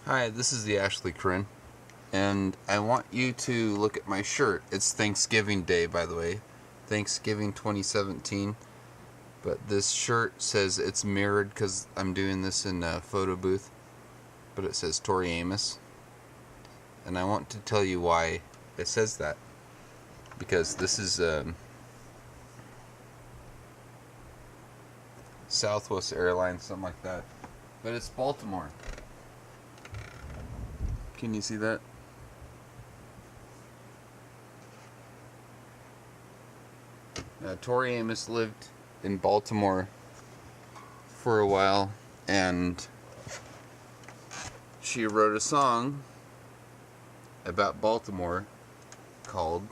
Hi, this is the Ashley Corinne, and I want you to look at my shirt. It's Thanksgiving Day, by the way. Thanksgiving 2017. But this shirt says it's mirrored because I'm doing this in a photo booth. But it says Tori Amos. And I want to tell you why it says that. Because this is Southwest Airlines, something like that. But it's Baltimore. Can you see that? Now, Tori Amos lived in Baltimore for a while, and she wrote a song about Baltimore called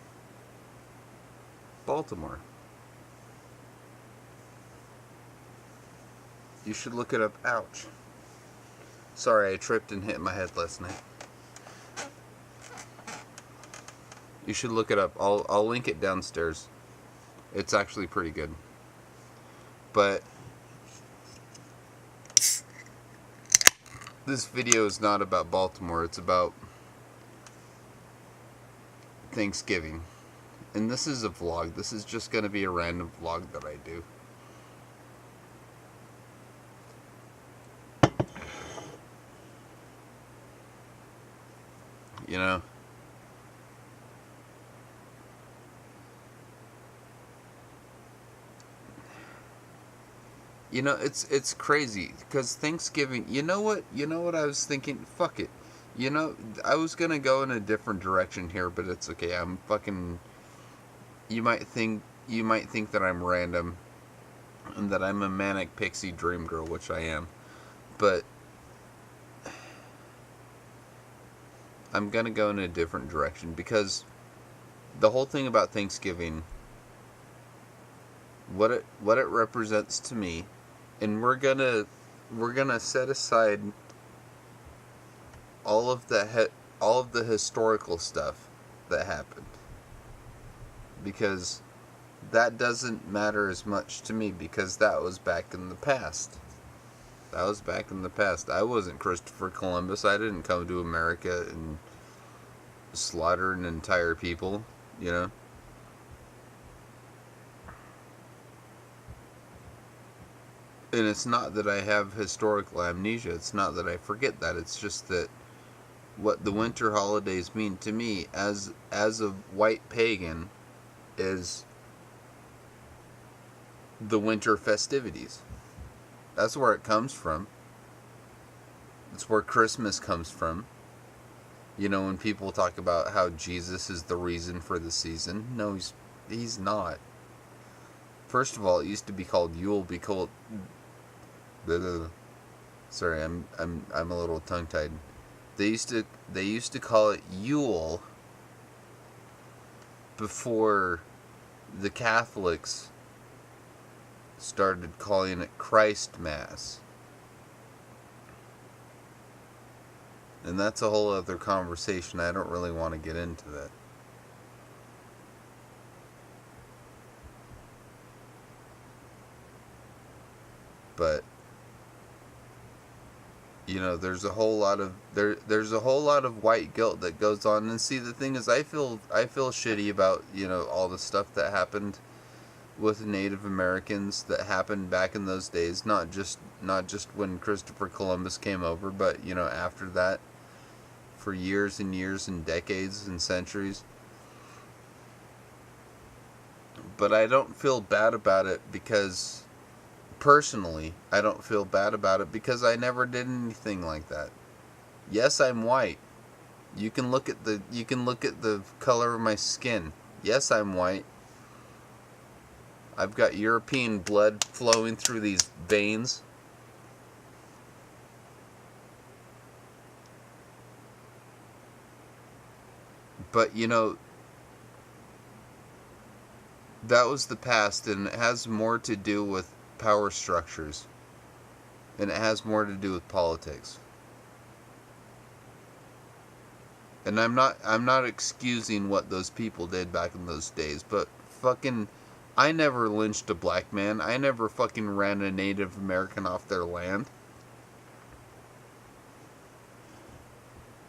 Baltimore. You should look it up. Ouch. Sorry, I tripped and hit my head last night. You should look it up. I'll link it downstairs. It's actually pretty good. But this video is not about Baltimore. It's about Thanksgiving. And this is a vlog. This is just going to be a random vlog that I do. You know? You know, it's crazy because Thanksgiving. You know what I was thinking. Fuck it. You know, I was gonna go in a different direction here, but it's okay. I'm fucking. You might think that I'm random, and that I'm a manic pixie dream girl, which I am, but I'm gonna go in a different direction because the whole thing about Thanksgiving, what it represents to me. And we're gonna set aside all of the historical stuff that happened, because that doesn't matter as much to me, because that was back in the past. I wasn't Christopher Columbus. I didn't come to America and slaughter an entire people, you know. And it's not that I have historical amnesia. It's not that I forget that. It's just that what the winter holidays mean to me as a white pagan is the winter festivities. That's where it comes from. It's where Christmas comes from. You know, when people talk about how Jesus is the reason for the season. No, he's not. First of all, it used to be called Yule because sorry, I'm a little tongue-tied. They used to call it Yule before the Catholics started calling it Christ Mass. And that's a whole other conversation. I don't really want to get into that. But you know, there's a whole lot of white guilt that goes on. And see, the thing is, I feel shitty about, you know, all the stuff that happened with Native Americans that happened back in those days. Not just when Christopher Columbus came over, but, you know, after that, for years and years and decades and centuries. But I don't feel bad about it because, personally, I don't feel bad about it because I never did anything like that. Yes, I'm white. You can look at the color of my skin. Yes, I'm white. I've got European blood flowing through these veins. But, you know, that was the past, and it has more to do with power structures, and it has more to do with politics. And I'm not excusing what those people did back in those days, but fucking, I never lynched a black man. I never fucking ran a Native American off their land.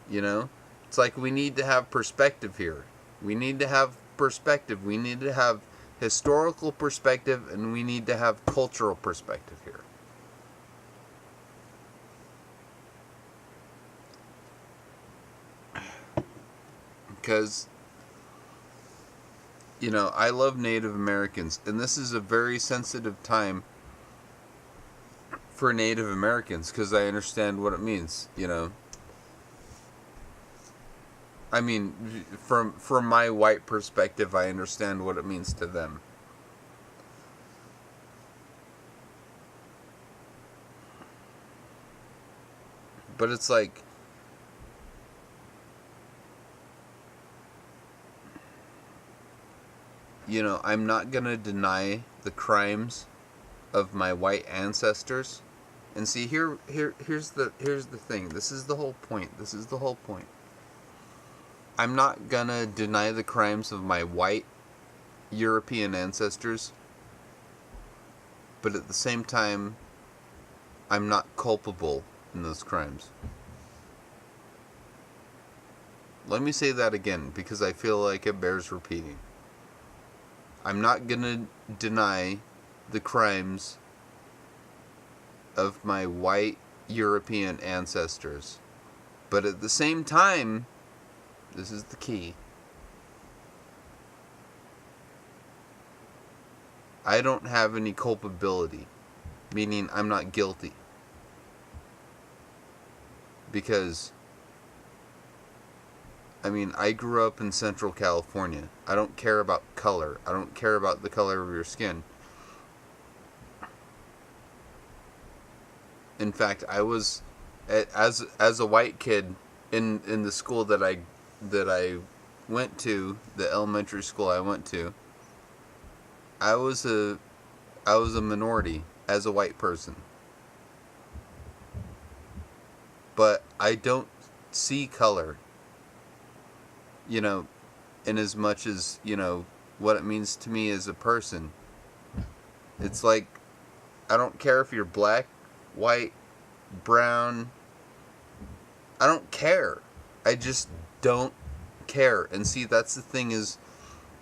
You know? It's like we need to have perspective here. We need to have perspective. We need to have historical perspective, and we need to have cultural perspective here. Because, you know, I love Native Americans, and this is a very sensitive time for Native Americans because I understand what it means, you know. I mean, from my white perspective, I understand what it means to them. But it's like, you know, I'm not gonna deny the crimes of my white ancestors. And see, here's the thing. This is the whole point. This is the whole point. I'm not gonna deny the crimes of my white European ancestors, but at the same time, I'm not culpable in those crimes. Let me say that again because I feel like it bears repeating. I'm not gonna deny the crimes of my white European ancestors, but at the same time, this is the key. I don't have any culpability, meaning I'm not guilty. Because, I mean, I grew up in Central California. I don't care about color. I don't care about the color of your skin. In fact, I was, as a white kid in the school that I went to, the elementary school I went to, I was a minority as a white person. But I don't see color, you know, in as much as, you know, what it means to me as a person. It's like, I don't care if you're black, white, brown. I don't care. I just don't care. And see, that's the thing is,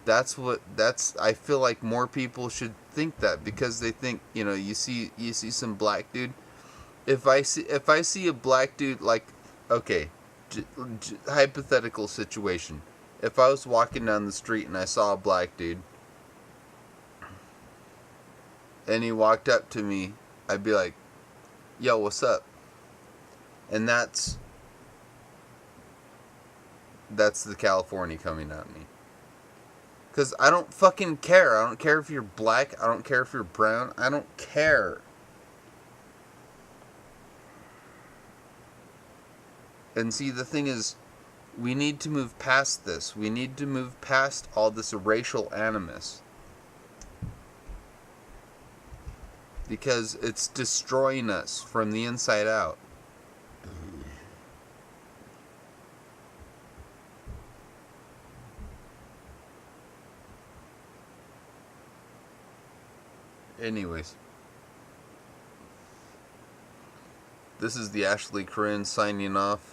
I feel like more people should think that because they think, you know, you see some black dude. If I see a black dude, like, okay, hypothetical situation. If I was walking down the street and I saw a black dude and he walked up to me, I'd be like, yo, what's up? And that's the California coming at me. Because I don't fucking care. I don't care if you're black. I don't care if you're brown. I don't care. And see, the thing is, we need to move past this. We need to move past all this racial animus. Because it's destroying us from the inside out. Anyways. This is the Ashley Corinne signing off.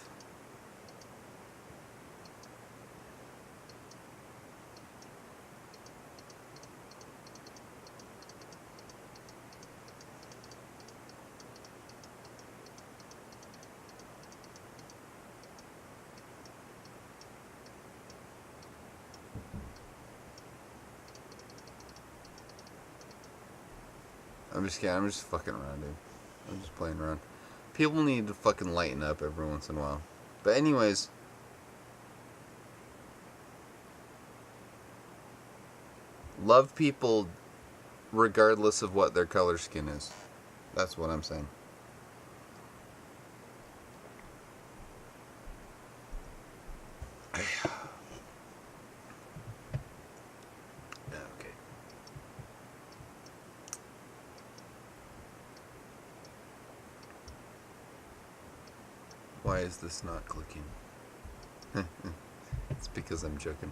I'm just kidding. I'm just fucking around, dude. I'm just playing around. People need to fucking lighten up every once in a while. But anyways, love people regardless of what their color skin is. That's what I'm saying. Why is this not clicking? It's because I'm joking.